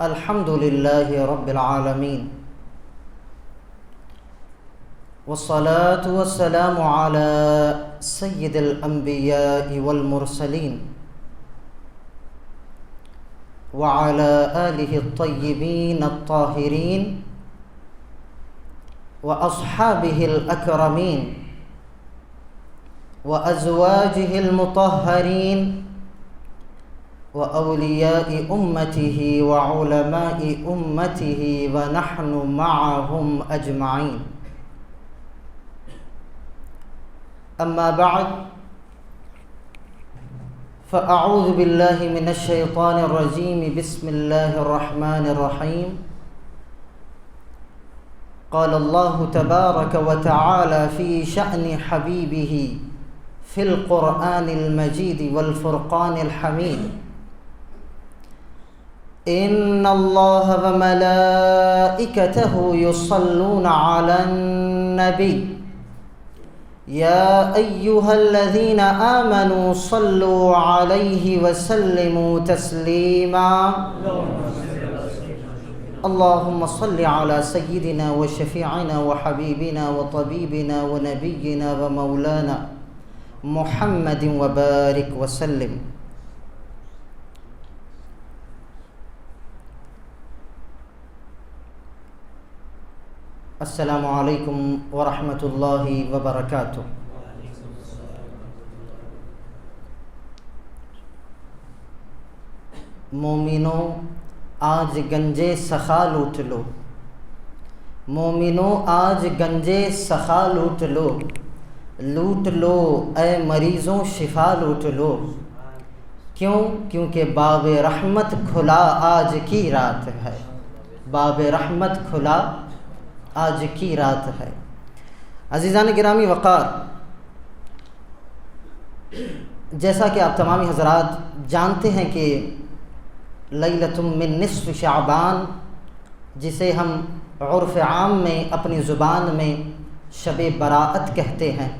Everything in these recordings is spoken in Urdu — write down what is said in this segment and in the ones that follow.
الحمد لله رب العالمين والصلاة والسلام على سيد الأنبياء والمرسلين وعلى آله الطيبين الطاهرين وأصحابه الأكرمين وأزواجه المطهرين وأولياء أمته وعلماء أمته ونحن معهم أجمعين. أما بعد فأعوذ بالله من الشيطان الرجيم. بسم الله الرحمن الرحيم. قال الله تبارك وتعالى في شأن حبيبه في القرآن المجيد والفرقان الحميد: إن الله وملائكته يصلون على النبي يا أيها الذين آمنوا صلوا عليه وسلموا تسليما. اللهم صل على سيدنا وشفيعنا وحبيبنا وطبيبنا ونبينا ومولانا محمد وبارك وسلم. السلام علیکم ورحمۃ اللہ وبرکاتہ. مومنوں آج گنجے سخا لوٹ لو، مومنوں آج گنجے سخا لوٹ لو، لوٹ لو اے مریضوں شفا لوٹ لو. کیوں؟ کیونکہ باب رحمت کھلا آج کی رات ہے، باب رحمت کھلا آج کی رات ہے. عزیزان گرامی وقار، جیسا کہ آپ تمامی حضرات جانتے ہیں کہ لیلۃ من نصف شعبان، جسے ہم عرف عام میں اپنی زبان میں شب براءت کہتے ہیں،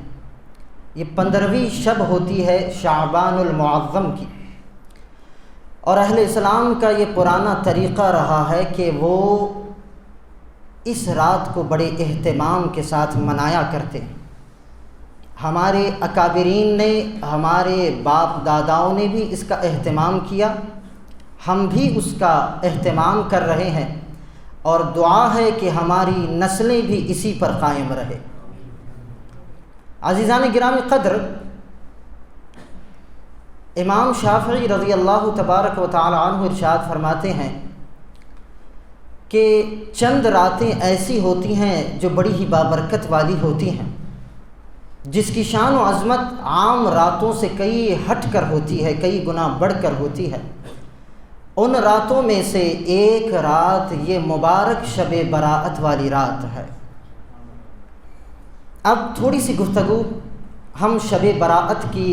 یہ 15ویں شب ہوتی ہے شعبان المعظم کی. اور اہل اسلام کا یہ پرانا طریقہ رہا ہے کہ وہ اس رات کو بڑے اہتمام کے ساتھ منایا کرتے ہیں. ہمارے اکابرین نے، ہمارے باپ داداؤں نے بھی اس کا اہتمام کیا، ہم بھی اس کا اہتمام کر رہے ہیں، اور دعا ہے کہ ہماری نسلیں بھی اسی پر قائم رہے. عزیزان گرامی قدر، امام شافعی رضی اللہ تبارک و تعالی عنہ ارشاد فرماتے ہیں کہ چند راتیں ایسی ہوتی ہیں جو بڑی ہی بابرکت والی ہوتی ہیں، جس کی شان و عظمت عام راتوں سے کئی ہٹ کر ہوتی ہے، کئی گنا بڑھ کر ہوتی ہے. ان راتوں میں سے ایک رات یہ مبارک شب براءت والی رات ہے. اب تھوڑی سی گفتگو ہم شب براءت کی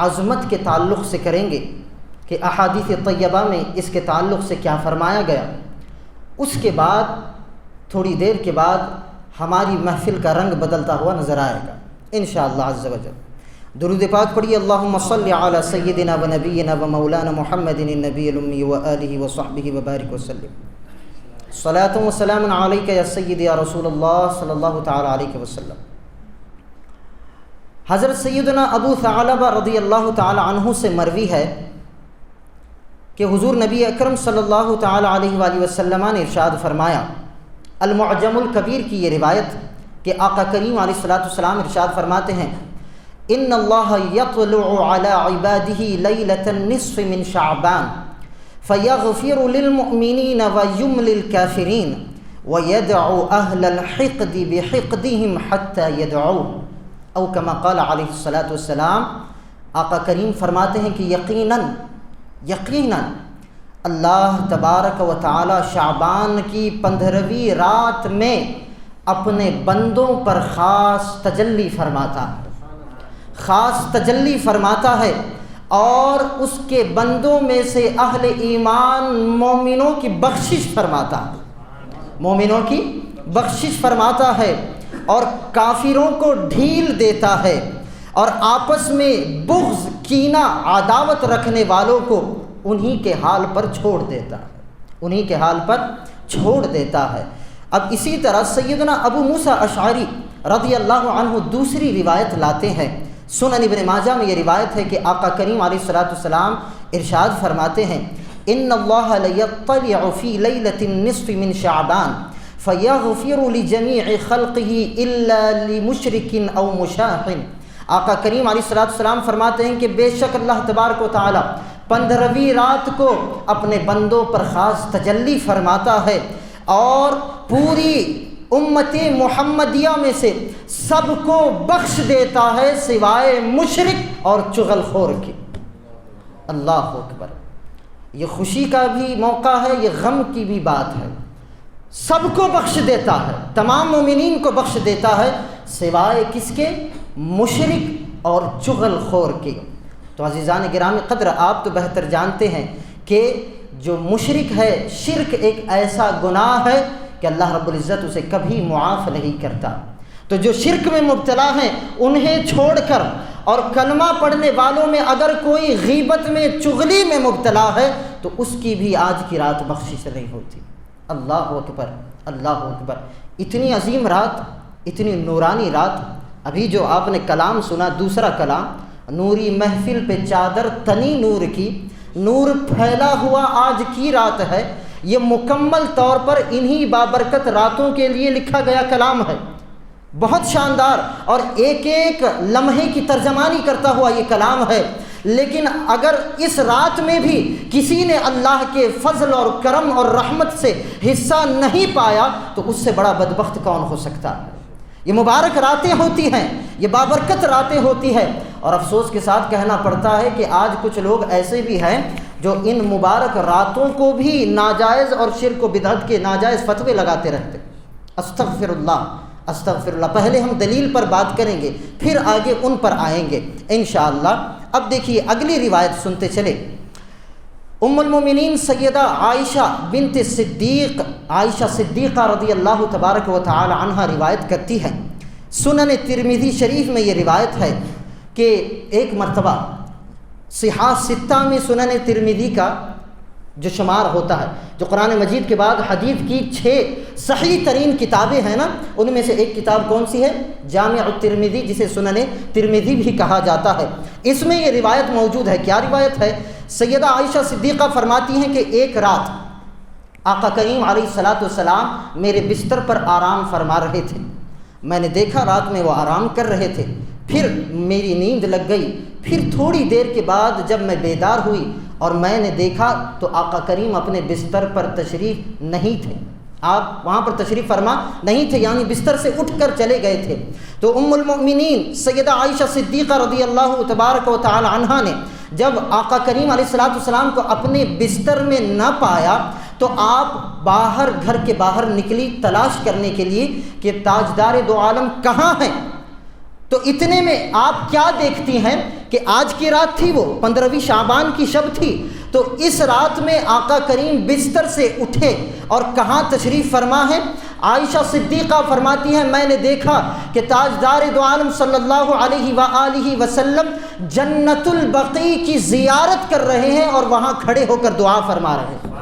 عظمت کے تعلق سے کریں گے کہ احادیث طیبہ میں اس کے تعلق سے کیا فرمایا گیا. اس کے بعد تھوڑی دیر کے بعد ہماری محفل کا رنگ بدلتا ہوا نظر آئے گا انشاءاللہ عز و جل. درود پاک پڑھیے. اللہم صل علی سیدنا و نبینا و مولانا محمد النبی الامی و آلہ و صحبہ و بارک وسلم. صلاۃ و سلام علیک یا سیدی یا رسول اللہ صلی اللہ تعالی علیہ وسلم. حضرت سیدنا ابو ثعلبہ رضی اللہ تعالی عنہ سے مروی ہے کہ حضور نبی اکرم صلی اللہ تعالی علیہ وآلہ وسلم نے ارشاد فرمایا. المعجم الکبیر کی یہ روایت کہ آقا کریم علیہ الصلوۃ والسلام ارشاد فرماتے ہیں: ان اللہ یطلع علی عبادہ لیلۃ النصف من شعبان فیغفر للمؤمنین ویملی الکافرین ویدعو اہل الحقد بحقدہم حتی یدعوہ، او کما قال علیہ الصلوۃ والسلام. آقا کریم فرماتے ہیں کہ یقیناً اللہ تبارک و تعالی شعبان کی 15ویں رات میں اپنے بندوں پر خاص تجلی فرماتا ہے، خاص تجلی فرماتا ہے، اور اس کے بندوں میں سے اہل ایمان مومنوں کی بخشش فرماتا ہے، مومنوں کی بخشش فرماتا ہے، اور کافروں کو ڈھیل دیتا ہے، اور آپس میں بغض، کینہ، عداوت رکھنے والوں کو انہی کے حال پر چھوڑ دیتا ہے، انہی کے حال پر چھوڑ دیتا ہے۔ اب اسی طرح سیدنا ابو موسیٰ اشعری رضی اللہ عنہ دوسری روایت لاتے ہیں۔ سنن ابن ماجہ میں یہ روایت ہے کہ آقا کریم علیہ الصلوۃ والسلام ارشاد فرماتے ہیں ان اللہ لیطلع فی لیلۃ النصف من شعبان فیغفر لجمیع خلقہ الا لمشرک او مشاح۔ آقا کریم علیہ الصلوۃ والسلام فرماتے ہیں کہ بے شک اللہ تبارک و تعالی 15ویں رات کو اپنے بندوں پر خاص تجلی فرماتا ہے اور پوری امت محمدیہ میں سے سب کو بخش دیتا ہے سوائے مشرک اور چغل خور کے۔ اللہ اکبر! یہ خوشی کا بھی موقع ہے، یہ غم کی بھی بات ہے۔ سب کو بخش دیتا ہے، تمام مومنین کو بخش دیتا ہے سوائے کس کے؟ مشرک اور چغل خور کے۔ تو عزیزان گرامی قدر، آپ تو بہتر جانتے ہیں کہ جو مشرک ہے، شرک ایک ایسا گناہ ہے کہ اللہ رب العزت اسے کبھی معاف نہیں کرتا۔ تو جو شرک میں مبتلا ہیں انہیں چھوڑ کر اور کلمہ پڑھنے والوں میں اگر کوئی غیبت میں، چغلی میں مبتلا ہے تو اس کی بھی آج کی رات بخشش نہیں ہوتی۔ اللہ اکبر! اللہ اکبر! اتنی عظیم رات، اتنی نورانی رات۔ ابھی جو آپ نے کلام سنا، دوسرا کلام، نوری محفل پہ چادر تنی نور کی، نور پھیلا ہوا آج کی رات ہے۔ یہ مکمل طور پر انہی بابرکت راتوں کے لیے لکھا گیا کلام ہے، بہت شاندار، اور ایک ایک لمحے کی ترجمانی کرتا ہوا یہ کلام ہے۔ لیکن اگر اس رات میں بھی کسی نے اللہ کے فضل اور کرم اور رحمت سے حصہ نہیں پایا تو اس سے بڑا بدبخت کون ہو سکتا ہے؟ یہ مبارک راتیں ہوتی ہیں، یہ بابرکت راتیں ہوتی ہیں، اور افسوس کے ساتھ کہنا پڑتا ہے کہ آج کچھ لوگ ایسے بھی ہیں جو ان مبارک راتوں کو بھی ناجائز اور شرک و بدعت کے ناجائز فتوے لگاتے رہتے۔ استغفر اللہ، استغفر اللہ۔ پہلے ہم دلیل پر بات کریں گے، پھر آگے ان پر آئیں گے انشاءاللہ۔ اب دیکھیے اگلی روایت سنتے چلے۔ ام المومنین سیدہ عائشہ بنت صدیق، عائشہ صدیقہ رضی اللہ تبارک و تعالی عنہ روایت کرتی ہے۔ سنن ترمذی شریف میں یہ روایت ہے کہ ایک مرتبہ صحاح ستہ میں سنن ترمذی کا جو شمار ہوتا ہے، جو قرآن مجید کے بعد حدیث کی 6 صحیح ترین کتابیں ہیں نا، ان میں سے ایک کتاب کون سی ہے؟ جامع الترمذی، جسے سنن ترمذی بھی کہا جاتا ہے۔ اس میں یہ روایت موجود ہے۔ کیا روایت ہے؟ سیدہ عائشہ صدیقہ فرماتی ہیں کہ ایک رات آقا کریم علیہ الصلوۃ والسلام میرے بستر پر آرام فرما رہے تھے۔ میں نے دیکھا رات میں وہ آرام کر رہے تھے، پھر میری نیند لگ گئی۔ پھر تھوڑی دیر کے بعد جب میں بیدار ہوئی اور میں نے دیکھا تو آقا کریم اپنے بستر پر تشریف نہیں تھے، آپ وہاں پر تشریف فرما نہیں تھے، یعنی بستر سے اٹھ کر چلے گئے تھے۔ تو ام المؤمنین سیدہ عائشہ صدیقہ رضی اللہ تبارک و تعالی عنہا نے جب آقا کریم علیہ الصلوۃ والسلام کو اپنے بستر میں نہ پایا تو آپ باہر، گھر کے باہر نکلی تلاش کرنے کے لیے کہ تاجدار دو عالم کہاں ہیں۔ تو اتنے میں آپ کیا دیکھتی ہیں کہ آج کی رات تھی، وہ 15ویں شعبان کی شب تھی، تو اس رات میں آقا کریم بستر سے اٹھے اور کہاں تشریف فرما ہے؟ عائشہ صدیقہ فرماتی ہیں میں نے دیکھا کہ تاجدار دو عالم صلی اللہ علیہ وآلہ وسلم جنت البقیع کی زیارت کر رہے ہیں اور وہاں کھڑے ہو کر دعا فرما رہے ہیں،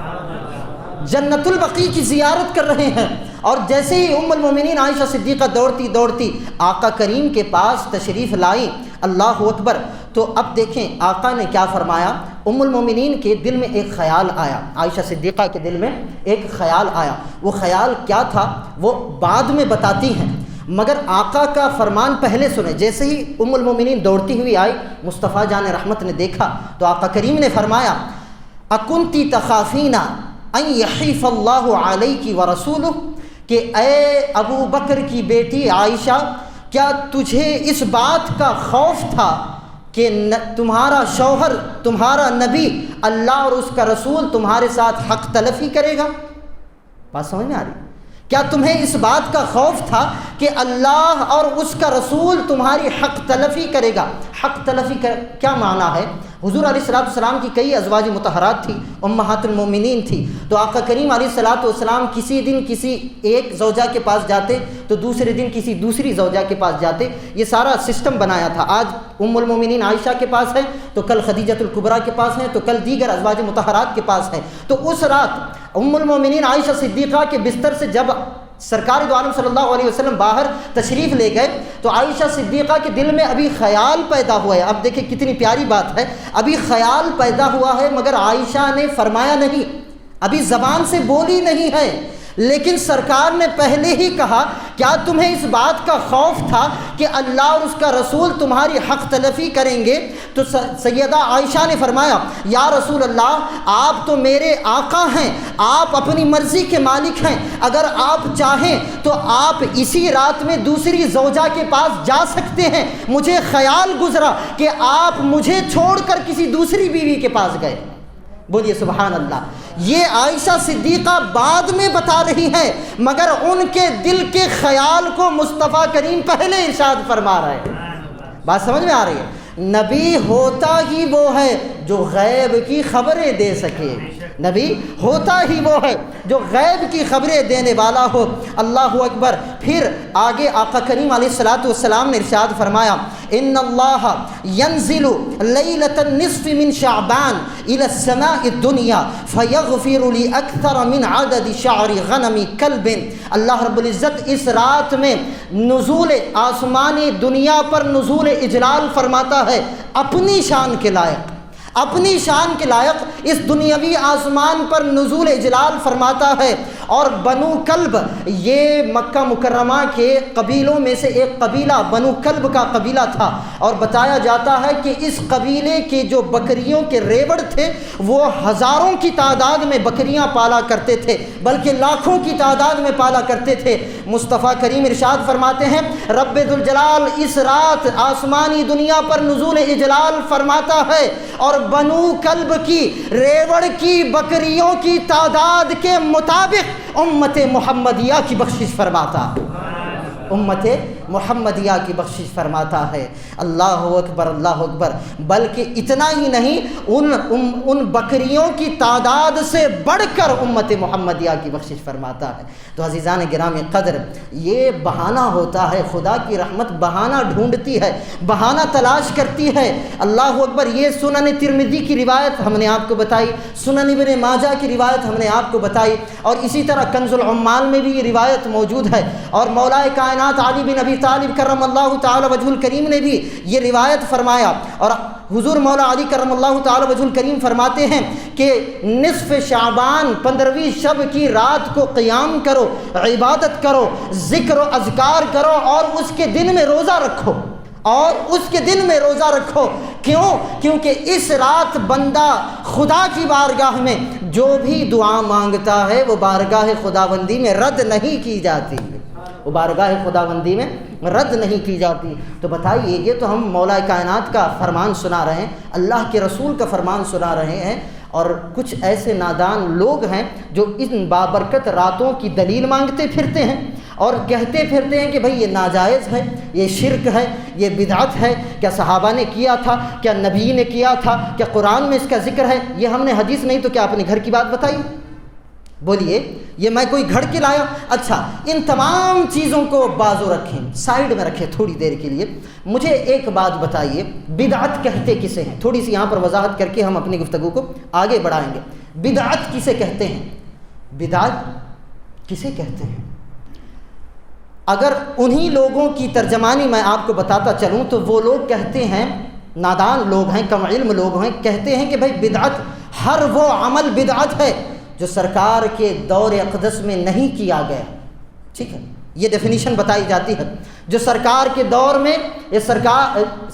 جنت البقیع کی زیارت کر رہے ہیں۔ اور جیسے ہی ام المومنین عائشہ صدیقہ دوڑتی آقا کریم کے پاس تشریف لائیں، اللہ اکبر۔ تو اب دیکھیں آقا نے کیا فرمایا۔ ام المومنین کے دل میں ایک خیال آیا، عائشہ صدیقہ کے دل میں ایک خیال آیا۔ وہ خیال کیا تھا وہ بعد میں بتاتی ہیں، مگر آقا کا فرمان پہلے سنیں۔ جیسے ہی ام المومنین دوڑتی ہوئی آئی، مصطفیٰ جان رحمت نے دیکھا تو آقا کریم نے فرمایا اکنتی تخافین ان یحیف اللہ علیک ورسولہ، کہ اے ابو بکر کی بیٹی عائشہ، کیا تجھے اس بات کا خوف تھا کہ تمہارا شوہر، تمہارا نبی، اللہ اور اس کا رسول تمہارے ساتھ حق تلفی کرے گا؟ بات سمجھ میں آ رہی؟ کیا تمہیں اس بات کا خوف تھا کہ اللہ اور اس کا رسول تمہاری حق تلفی کرے گا؟ حق تلفی کیا معنی ہے؟ حضور علیہ الصلوۃ والسلام کی کئی ازواج مطہرات تھی، امہات المومنین تھی، تو آقا کریم علیہ الصلوۃ والسلام کسی دن کسی ایک زوجہ کے پاس جاتے تو دوسرے دن کسی دوسری زوجہ کے پاس جاتے، یہ سارا سسٹم بنایا تھا۔ آج ام المومنین عائشہ کے پاس ہے تو کل خدیجۃ الکبریٰ کے پاس ہیں تو کل دیگر ازواج مطہرات کے پاس ہیں۔ تو اس رات ام المومنین عائشہ صدیقہ کے بستر سے جب سرکار دو عالم صلی اللہ علیہ وسلم باہر تشریف لے گئے تو عائشہ صدیقہ کے دل میں ابھی خیال پیدا ہوا ہے. اب دیکھیں کتنی پیاری بات ہے, ابھی خیال پیدا ہوا ہے مگر عائشہ نے فرمایا نہیں, ابھی زبان سے بولی نہیں ہے, لیکن سرکار نے پہلے ہی کہا کیا تمہیں اس بات کا خوف تھا کہ اللہ اور اس کا رسول تمہاری حق تلفی کریں گے؟ تو سیدہ عائشہ نے فرمایا یا رسول اللہ آپ تو میرے آقا ہیں, آپ اپنی مرضی کے مالک ہیں, اگر آپ چاہیں تو آپ اسی رات میں دوسری زوجہ کے پاس جا سکتے ہیں. مجھے خیال گزرا کہ آپ مجھے چھوڑ کر کسی دوسری بیوی کے پاس گئے. بولیے سبحان اللہ. یہ عائشہ صدیقہ بعد میں بتا رہی ہیں مگر ان کے دل کے خیال کو مصطفیٰ کریم پہلے ارشاد فرما رہے ہیں. بات سمجھ میں آ رہی ہے؟ نبی ہوتا ہی وہ ہے جو غیب کی خبریں دے سکے. نبی ہوتا ہی وہ ہے جو غیب کی خبریں دینے والا ہو. اللہ اکبر. پھر آگے آقا کریم علیہ الصلوۃ والسلام نے ارشاد فرمایا ان اللہ ینزل لیلۃ النصف من شعبان الی السماء الدنیا فیغفر لاکثر من عدد شعر غنم کلب. اللہ رب العزت اس رات میں نزول آسمانی دنیا پر نزول اجلال فرماتا ہے اپنی شان کے لائق, اپنی شان کے لائق اس دنیاوی آسمان پر نزول اجلال فرماتا ہے. اور بنو کلب یہ مکہ مکرمہ کے قبیلوں میں سے ایک قبیلہ بنو کلب کا قبیلہ تھا, اور بتایا جاتا ہے کہ اس قبیلے کے جو بکریوں کے ریوڑ تھے وہ ہزاروں کی تعداد میں بکریاں پالا کرتے تھے, بلکہ لاکھوں کی تعداد میں پالا کرتے تھے. مصطفیٰ کریم ارشاد فرماتے ہیں رب ذوالجلال اس رات آسمانی دنیا پر نزول اجلال فرماتا ہے اور بنو کلب کی ریوڑ کی بکریوں کی تعداد کے مطابق امت محمدیہ کی بخشش فرماتا, امت محمدیہ کی بخشش فرماتا ہے. اللہ اکبر اللہ اکبر. بلکہ اتنا ہی نہیں, ان بکریوں کی تعداد سے بڑھ کر امت محمدیہ کی بخشش فرماتا ہے. تو عزیزان گرامی قدر, یہ بہانہ ہوتا ہے, خدا کی رحمت بہانہ ڈھونڈتی ہے, بہانہ تلاش کرتی ہے. اللہ اکبر. یہ سنن ترمذی کی روایت ہم نے آپ کو بتائی, سنن ابن ماجہ کی روایت ہم نے آپ کو بتائی, اور اسی طرح کنز العمال میں بھی یہ روایت موجود ہے. اور مولا کائنات علی بن ابی طالب کرم اللہ تعالی وجہ الکریم نے بھی یہ روایت فرمایا. اور حضور مولا علی کرم اللہ تعالی وجہ الکریم فرماتے ہیں کہ نصف شعبان 15ویں شب کی رات کو قیام کرو, عبادت کرو, ذکر و اذکار کرو, اور اس کے دن میں روزہ رکھو, اور اس کے دن میں روزہ رکھو. کیوں؟ کیونکہ اس رات بندہ خدا کی بارگاہ میں جو بھی دعا مانگتا ہے وہ بارگاہ خداوندی میں رد نہیں کی جاتی, وہ بارگاہ خداوندی میں رد نہیں کی جاتی. تو بتائیے, یہ تو ہم مولا کائنات کا فرمان سنا رہے ہیں, اللہ کے رسول کا فرمان سنا رہے ہیں, اور کچھ ایسے نادان لوگ ہیں جو ان بابرکت راتوں کی دلیل مانگتے پھرتے ہیں اور کہتے پھرتے ہیں کہ بھئی یہ ناجائز ہے, یہ شرک ہے, یہ بدعت ہے. کیا صحابہ نے کیا تھا؟ کیا نبی نے کیا تھا؟ کیا قرآن میں اس کا ذکر ہے؟ یہ ہم نے حدیث نہیں تو کیا اپنے گھر کی بات بتائی؟ بولیے, یہ میں کوئی گھڑ کے لایا؟ اچھا, ان تمام چیزوں کو بازو رکھیں, سائیڈ میں رکھیں تھوڑی دیر کے لیے. مجھے ایک بات بتائیے, بدعت کہتے کسے ہیں؟ تھوڑی سی یہاں پر وضاحت کر کے ہم اپنی گفتگو کو آگے بڑھائیں گے. بدعت کسے کہتے ہیں؟ بدعت کسے کہتے ہیں؟ اگر انہی لوگوں کی ترجمانی میں آپ کو بتاتا چلوں تو وہ لوگ کہتے ہیں, نادان لوگ ہیں, کم علم لوگ ہیں, کہتے ہیں کہ بھئی بدعت ہر وہ عمل بدعت ہے جو سرکار کے دور اقدس میں نہیں کیا گیا. ٹھیک ہے, یہ ڈیفینیشن بتائی جاتی ہے. جو سرکار کے دور میں,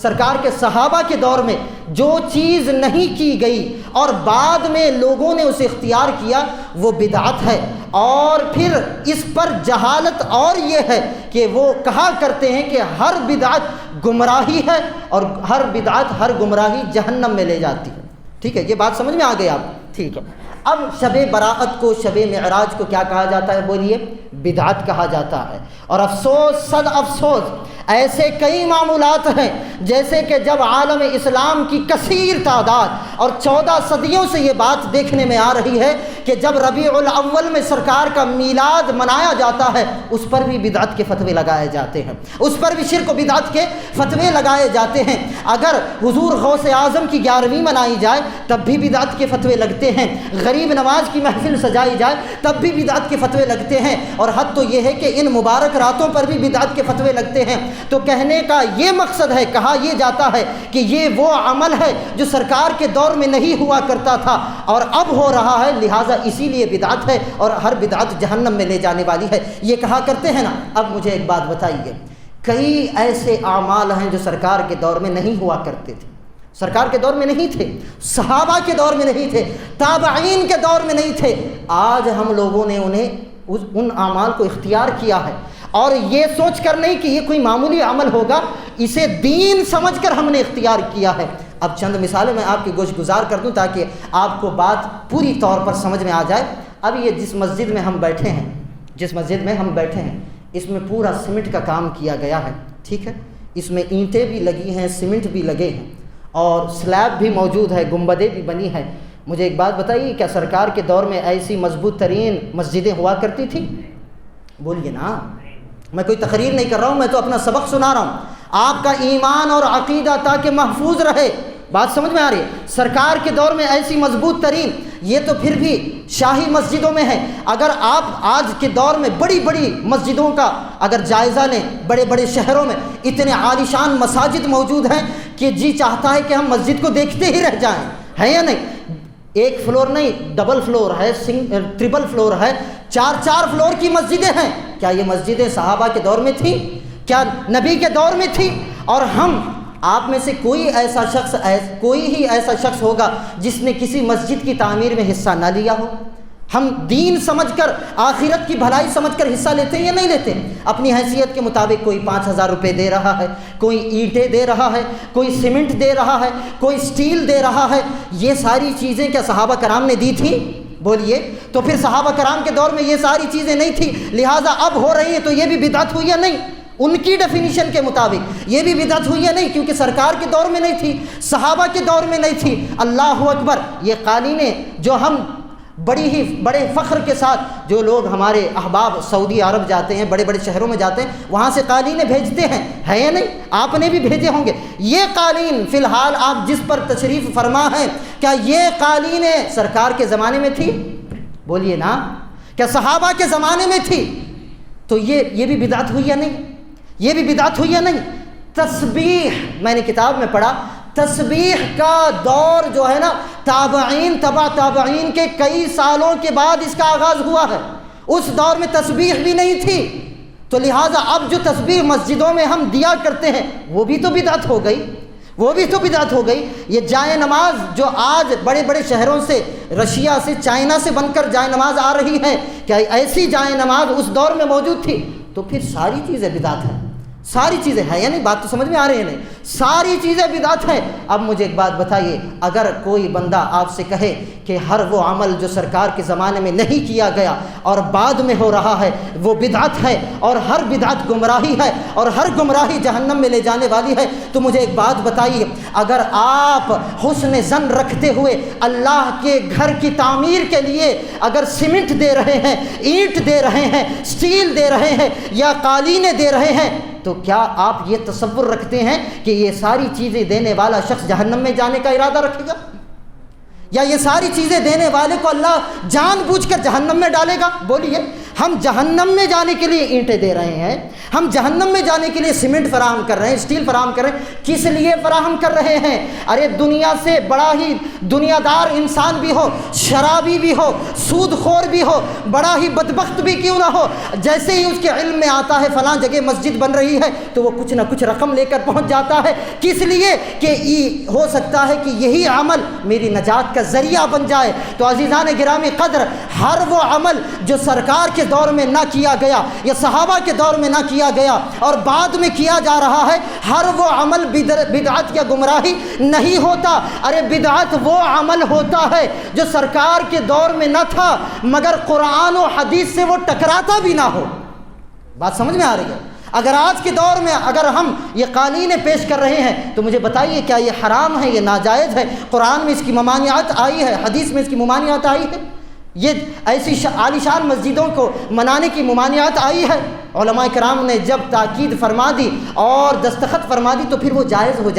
سرکار کے صحابہ کے دور میں جو چیز نہیں کی گئی اور بعد میں لوگوں نے اسے اختیار کیا وہ بدعت ہے. اور پھر اس پر جہالت اور یہ ہے کہ وہ کہا کرتے ہیں کہ ہر بدعت گمراہی ہے اور ہر بدعت, ہر گمراہی جہنم میں لے جاتی ہے. ٹھیک ہے, یہ بات سمجھ میں آ گئی آپ؟ ٹھیک ہے. اب شب براءت کو, شب معراج کو کیا کہا جاتا ہے؟ بولیے, بدعت کہا جاتا ہے. اور افسوس, صد افسوس, ایسے کئی معمولات ہیں جیسے کہ جب عالم اسلام کی کثیر تعداد اور 14 صدیوں سے یہ بات دیکھنے میں آ رہی ہے کہ جب ربیع الاول میں سرکار کا میلاد منایا جاتا ہے اس پر بھی بدعت کے فتوے لگائے جاتے ہیں، اس پر بھی شرک و بدعت کے فتوے لگائے جاتے ہیں۔ اگر حضور غوث اعظم کی 11ویں منائی جائے تب بھی بدعت کے فتوے لگتے ہیں، غریب نواز کی محفل سجائی جائے تب بھی بدعت کے فتوے لگتے ہیں، اور حد تو یہ ہے کہ ان مبارک راتوں پر بھی بدعت کے فتوے لگتے ہیں۔ تو کہنے کا یہ مقصد ہے، کہا یہ جاتا ہے کہ یہ وہ عمل ہے جو سرکار کے دور میں نہیں ہوا کرتا تھا اور اب ہو رہا ہے، لہٰذا اسی لیے بدعت ہے اور ہر بدعت جہنم میں لے جانے والی ہے، یہ کہا کرتے ہیں نا۔ اب مجھے ایک بات بتائیے، کئی ایسے اعمال ہیں جو سرکار کے دور میں نہیں ہوا کرتے تھے، سرکار کے دور میں نہیں تھے، صحابہ کے دور میں نہیں تھے، تابعین کے دور میں نہیں تھے، آج ہم لوگوں نے ان اعمال کو اختیار کیا ہے، اور یہ سوچ کر نہیں کہ یہ کوئی معمولی عمل ہوگا، اسے دین سمجھ کر ہم نے اختیار کیا ہے۔ اب چند مثالیں میں آپ کی گوش گزار کر دوں تاکہ آپ کو بات پوری طور پر سمجھ میں آ جائے۔ اب یہ جس مسجد میں ہم بیٹھے ہیں اس میں پورا سیمنٹ کا کام کیا گیا ہے، ٹھیک ہے، اس میں اینٹیں بھی لگی ہیں، سیمنٹ بھی لگے ہیں، اور سلیب بھی موجود ہے، گنبدیں بھی بنی ہیں۔ مجھے ایک بات بتائیے، کیا سرکار کے دور میں ایسی مضبوط ترین مسجدیں ہوا کرتی تھیں؟ بولیے نا، میں کوئی تقریر نہیں کر رہا ہوں، میں تو اپنا سبق سنا رہا ہوں۔ آپ کا ایمان اور عقیدہ تاکہ محفوظ رہے، بات سمجھ میں آ رہی ہے؟ سرکار کے دور میں ایسی مضبوط ترین، یہ تو پھر بھی شاہی مسجدوں میں ہے، اگر آپ آج کے دور میں بڑی بڑی مسجدوں کا اگر جائزہ لیں، بڑے بڑے شہروں میں اتنے عالیشان مساجد موجود ہیں کہ جی چاہتا ہے کہ ہم مسجد کو دیکھتے ہی رہ جائیں، ہے یا نہیں؟ ایک فلور نہیں، ڈبل فلور ہے، ٹرپل فلور ہے، 4 فلور کی مسجدیں ہیں۔ کیا یہ مسجدیں صحابہ کے دور میں تھیں؟ کیا نبی کے دور میں تھی؟ اور ہم آپ میں سے کوئی ہی ایسا شخص ہوگا جس نے کسی مسجد کی تعمیر میں حصہ نہ لیا ہو؟ ہم دین سمجھ کر، آخرت کی بھلائی سمجھ کر حصہ لیتے ہیں یا نہیں لیتے؟ اپنی حیثیت کے مطابق کوئی 5,000 روپے دے رہا ہے، کوئی اینٹیں دے رہا ہے، کوئی سیمنٹ دے رہا ہے، کوئی اسٹیل دے رہا ہے۔ یہ ساری چیزیں کیا صحابہ کرام نے دی تھی؟ بولیے۔ تو پھر صحابہ کرام کے دور میں یہ ساری چیزیں نہیں تھی، لہٰذا اب ہو رہی ہیں تو یہ بھی بدعت ہوئی یا نہیں؟ ان کی ڈیفینیشن کے مطابق یہ بھی بدعت ہوئی یا نہیں؟ کیونکہ سرکار کے دور میں نہیں تھی، صحابہ کے دور میں نہیں تھی۔ اللہ اکبر! یہ قالینیں جو ہم بڑے فخر کے ساتھ، جو لوگ ہمارے احباب سعودی عرب جاتے ہیں، بڑے بڑے شہروں میں جاتے ہیں، وہاں سے قالینیں بھیجتے ہیں، ہے یا نہیں؟ آپ نے بھی بھیجے ہوں گے۔ یہ قالین فی الحال آپ جس پر تشریف فرما ہیں، کیا یہ قالینیں سرکار کے زمانے میں تھی؟ بولیے نا، کیا صحابہ کے زمانے میں تھی؟ تو یہ بھی بدعت ہوئی یا نہیں؟ یہ بھی بدعت ہوئی یا نہیں؟ تسبیح، میں نے کتاب میں پڑھا، تسبیح کا دور جو ہے نا، تبع تابعین کے کئی سالوں کے بعد اس کا آغاز ہوا ہے۔ اس دور میں تسبیح بھی نہیں تھی، تو لہٰذا اب جو تسبیح مسجدوں میں ہم دیا کرتے ہیں وہ بھی تو بدعت ہو گئی، یہ جائے نماز جو آج بڑے بڑے شہروں سے، رشیا سے، چائنا سے بن کر جائے نماز آ رہی ہے، کیا ایسی جائے نماز اس دور میں موجود تھی؟ تو پھر ساری چیزیں بدعت ہیں، ساری چیزیں ہیں یا نہیں؟ بات تو سمجھ میں آ رہی ہے نہیں؟ ساری چیزیں بدعت ہیں۔ اب مجھے ایک بات بتائیے، اگر کوئی بندہ آپ سے کہے کہ ہر وہ عمل جو سرکار کے زمانے میں نہیں کیا گیا اور بعد میں ہو رہا ہے وہ بدعت ہے، اور ہر بدعت گمراہی ہے، اور ہر گمراہی جہنم میں لے جانے والی ہے، تو مجھے ایک بات بتائیے، اگر آپ حسن ظن رکھتے ہوئے اللہ کے گھر کی تعمیر کے لیے اگر سیمنٹ دے رہے ہیں، اینٹ دے رہے ہیں، اسٹیل دے رہے ہیں، یا قالینیں دے رہے ہیں، تو کیا آپ یہ تصور رکھتے ہیں کہ یہ ساری چیزیں دینے والا شخص جہنم میں جانے کا ارادہ رکھے گا؟ یا یہ ساری چیزیں دینے والے کو اللہ جان بوجھ کر جہنم میں ڈالے گا؟ بولیے۔ ہم جہنم میں جانے کے لیے اینٹیں دے رہے ہیں، ہم جہنم میں جانے کے لیے سیمنٹ فراہم کر رہے ہیں، اسٹیل فراہم کر رہے ہیں، کس لیے فراہم کر رہے ہیں؟ ارے دنیا سے بڑا ہی دنیا دار انسان بھی ہو، شرابی بھی ہو، سود خور بھی ہو، بڑا ہی بدبخت بھی کیوں نہ ہو، جیسے ہی اس کے علم میں آتا ہے فلاں جگہ مسجد بن رہی ہے تو وہ کچھ نہ کچھ رقم لے کر پہنچ جاتا ہے، کس لیے؟ کہ ہو سکتا ہے کہ یہی عمل میری نجات کا ذریعہ بن جائے۔ تو عزیزان گرامی قدر، ہر وہ عمل جو سرکار کے دور میں نہ کیا گیا یا صحابہ کے دور میں نہ کیا گیا اور بعد میں کیا جا رہا ہے، ہر وہ عمل بدعت یا گمراہی نہیں ہوتا۔ ارے بدعت وہ عمل ہوتا ہے جو سرکار کے دور میں نہ تھا مگر قرآن و حدیث سے وہ ٹکراتا بھی نہ ہو۔ بات سمجھ میں آ رہی ہے؟ اگر آج کے دور میں اگر ہم یہ قالینیں پیش کر رہے ہیں تو مجھے بتائیے، کیا یہ حرام ہے، یہ ناجائز ہے؟ قرآن میں اس کی ممانعت آئی ہے، حدیث میں اس کی ممانعت آئی ہے؟ یہ ایسی عالیشان مسجدوں کو منانے کی ممانعت آئی ہے، علماء کرام نے جب تاکید فرما دی اور دستخط فرما دی تو پھر وہ جائز ہو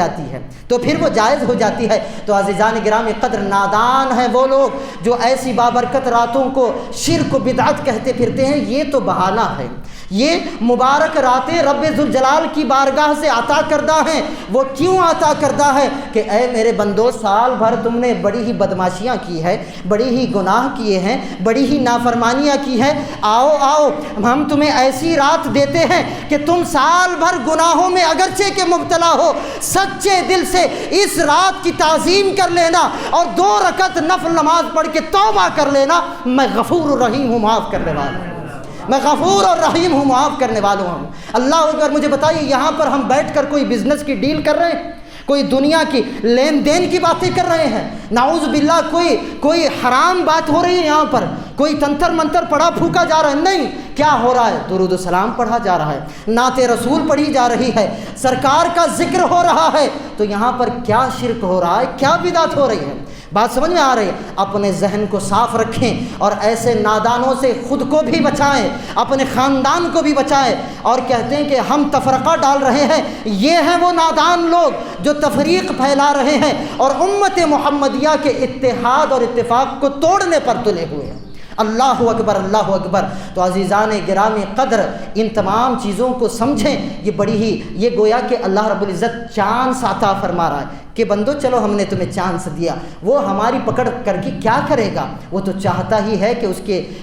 جاتی ہے تو عزیزان گرامی قدر نادان ہیں وہ لوگ جو ایسی بابرکت راتوں کو شرک و بدعت کہتے پھرتے ہیں۔ یہ تو بہانہ ہے، یہ مبارک راتیں رب ذوالجلال کی بارگاہ سے عطا کردہ ہیں۔ وہ کیوں عطا کردہ ہے کہ اے میرے بندو، سال بھر تم نے بڑی ہی بدماشیاں کی ہے، بڑی ہی گناہ کیے ہیں، بڑی ہی نافرمانیاں کی ہیں، آؤ ہم تمہیں ایسی رات دیتے ہیں کہ تم سال بھر گناہوں میں اگرچہ کہ مبتلا ہو، سچے دل سے اس رات کی تعظیم کر لینا اور 2 رکعت نفل نماز پڑھ کے توبہ کر لینا۔ میں غفور الرحیم ہوں، معاف کرنے والا ہوں، میں غفور اور رحیم ہوں، معاف کرنے والوں ہوں۔ اللہ اکبر۔ مجھے بتائیے یہاں پر ہم بیٹھ کر کوئی بزنس کی ڈیل کر رہے ہیں، کوئی دنیا کی لین دین کی باتیں کر رہے ہیں، نعوذ باللہ کوئی حرام بات ہو رہی ہے یہاں پر، کوئی تنتر منتر پڑھا پھونکا جا رہا ہے؟ نہیں، کیا ہو رہا ہے؟ درود و سلام پڑھا جا رہا ہے، نعت رسول پڑھی جا رہی ہے، سرکار کا ذکر ہو رہا ہے۔ تو یہاں پر کیا شرک ہو رہا ہے، کیا بدعت ہو رہی ہے؟ بات سمجھ میں آ رہی ہے؟ اپنے ذہن کو صاف رکھیں اور ایسے نادانوں سے خود کو بھی بچائیں، اپنے خاندان کو بھی بچائیں۔ اور کہتے ہیں کہ ہم تفرقہ ڈال رہے ہیں، یہ ہیں وہ نادان لوگ جو تفریق پھیلا رہے ہیں اور امت محمدیہ کے اتحاد اور اتفاق کو توڑنے پر تلے ہوئے ہیں۔ اللہ اکبر، اللہ اکبر۔ تو عزیزان گرامی قدر، ان تمام چیزوں کو سمجھیں۔ یہ گویا کہ اللہ رب العزت چانس عطا فرما رہا ہے کہ بندو چلو ہم نے تمہیں چانس دیا، وہ ہماری پکڑ کر کے کیا کرے گا؟ وہ تو چاہتا ہی ہے کہ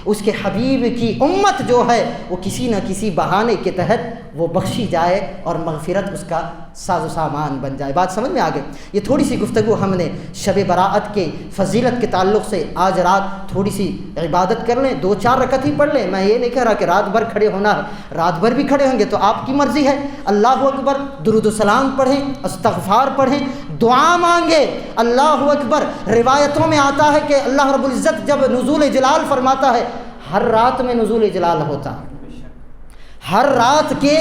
اس کے حبیب کی امت جو ہے وہ کسی نہ کسی بہانے کے تحت وہ بخشی جائے اور مغفرت اس کا ساز و سامان بن جائے۔ بات سمجھ میں آ گئی؟ یہ تھوڑی سی گفتگو ہم نے شب براءت کے فضیلت کے تعلق سے آج رات تھوڑی سی عبادت کر لیں، 2-4 رکعت ہی پڑھ لیں۔ میں یہ نہیں کہہ رہا کہ رات بھر کھڑے ہونا ہے، رات بھر بھی کھڑے ہوں گے تو آپ کی مرضی ہے۔ اللہ اکبر، درود و سلام پڑھیں، استغفار پڑھیں، دعا مانگے۔ اللہ اکبر۔ روایتوں میں آتا ہے کہ اللہ رب العزت جب نزول جلال فرماتا ہے، ہر رات میں نزول جلال ہوتا ہے، ہر رات کے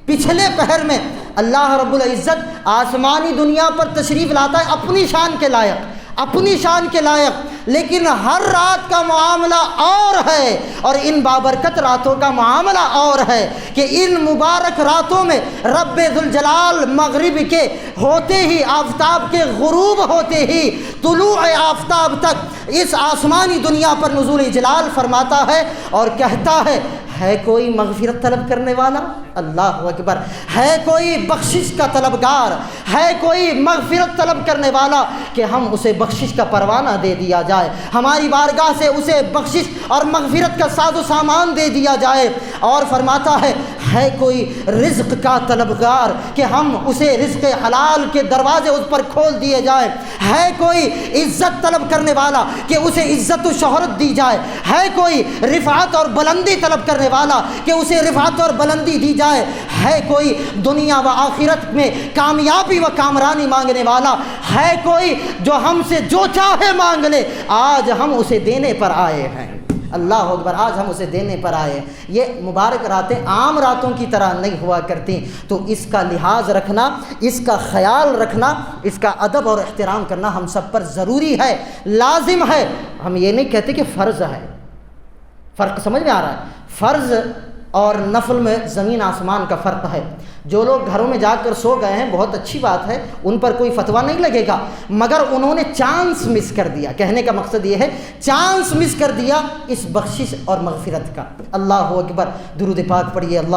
پچھلے پہر میں اللہ رب العزت آسمانی دنیا پر تشریف لاتا ہے اپنی شان کے لائق، لیکن ہر رات کا معاملہ اور ہے اور ان بابرکت راتوں کا معاملہ اور ہے کہ ان مبارک راتوں میں رب ذوالجلال مغرب کے ہوتے ہی، آفتاب کے غروب ہوتے ہی طلوع آفتاب تک اس آسمانی دنیا پر نزول جلال فرماتا ہے اور کہتا ہے کوئی مغفرت طلب کرنے والا؟ اللہ اکبر۔ ہے کوئی بخشش کا طلبگار؟ ہے کوئی مغفرت طلب کرنے والا کہ ہم اسے بخشش کا پروانہ دے دیا جائے، ہماری بارگاہ سے اسے بخشش اور مغفرت کا ساز و سامان دے دیا جائے؟ اور فرماتا ہے کوئی رزق کا طلبگار کہ ہم اسے رزق حلال کے دروازے اس پر کھول دیے جائیں؟ ہے کوئی عزت طلب کرنے والا کہ اسے عزت و شہرت دی جائے؟ ہے کوئی رفعت اور بلندی طلب کرنے والا کہ اسے رفعت اور بلندی دی جائے؟ ہے کوئی دنیا و آخرت میں کامیابی و کامرانی مانگنے والا؟ ہے کوئی جو ہم سے جو چاہے مانگ لے؟ آج ہم اسے دینے پر آئے ہیں۔ اللہ اکبر۔ آج ہم اسے دینے پر آئے ہیں۔ یہ مبارک راتیں عام راتوں کی طرح نہیں ہوا کرتی، تو اس کا لحاظ رکھنا، اس کا خیال رکھنا، اس کا ادب اور احترام کرنا ہم سب پر ضروری ہے، لازم ہے۔ ہم یہ نہیں کہتے کہ فرض ہے، فرق سمجھ میں آ رہا ہے؟ فرض اور نفل میں زمین آسمان کا فرق ہے۔ جو لوگ گھروں میں جا کر سو گئے ہیں بہت اچھی بات ہے، ان پر کوئی فتویٰ نہیں لگے گا، مگر انہوں نے چانس مس کر دیا۔ کہنے کا مقصد یہ ہے چانس مس کر دیا اس بخشش اور مغفرت کا۔ اللہ اکبر۔ درود پاک پڑھیے۔ اللہ